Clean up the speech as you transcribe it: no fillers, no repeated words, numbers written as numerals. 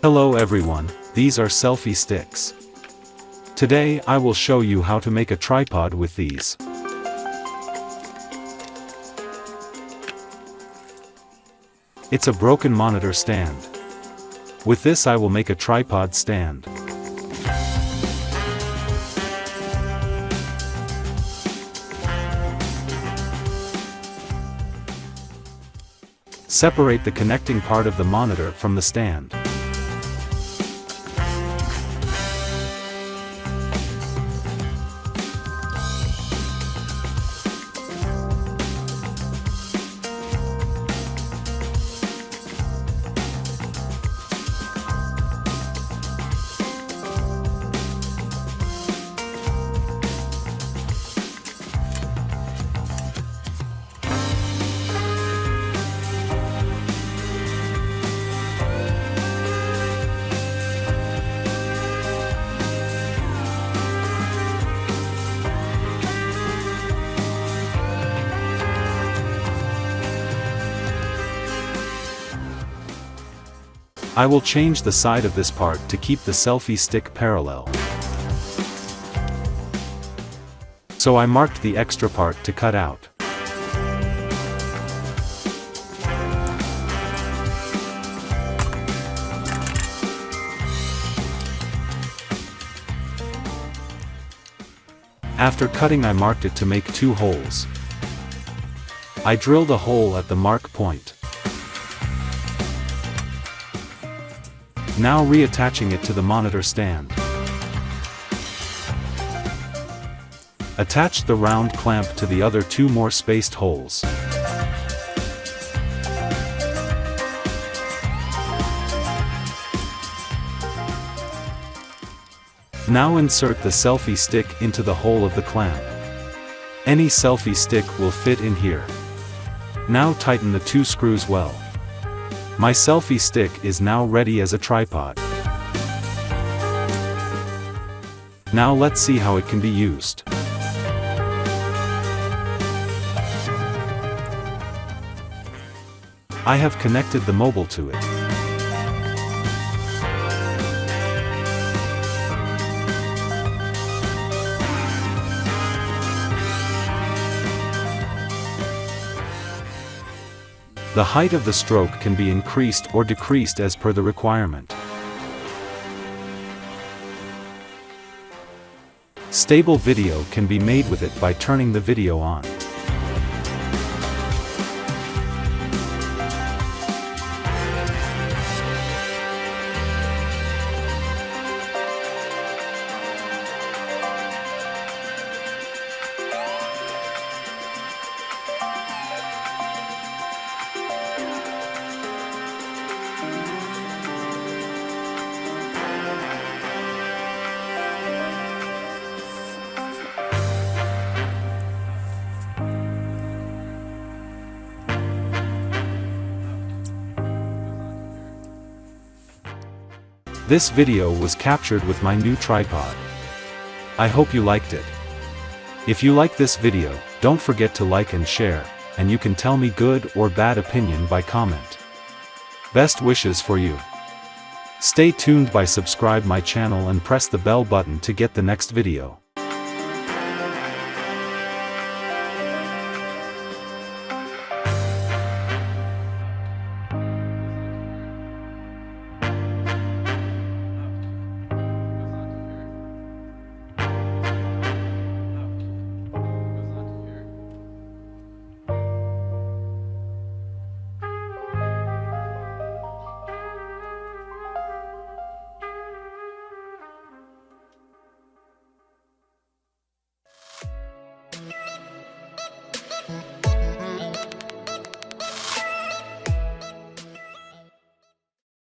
Hello everyone, these are selfie sticks. Today I will show you how to make a tripod with these. It's a broken monitor stand. With this I will make a tripod stand. Separate the connecting part of the monitor from the stand. I will change the side of this part to keep the selfie stick parallel. So I marked the extra part to cut out. After cutting I marked it to make 2 holes. I drilled a hole at the mark point. Now reattaching it to the monitor stand. Attach the round clamp to the other 2 more spaced holes. Now insert the selfie stick into the hole of the clamp. Any selfie stick will fit in here. Now tighten the 2 screws well. My selfie stick is now ready as a tripod. Now let's see how it can be used. I have connected the mobile to it. The height of the stroke can be increased or decreased as per the requirement. Stable video can be made with it by turning the video on. This video was captured with my new tripod. I hope you liked it. If you like this video, don't forget to like and share, and you can tell me good or bad opinion by comment. Best wishes for you. Stay tuned by subscribe my channel and press the bell button to get the next video.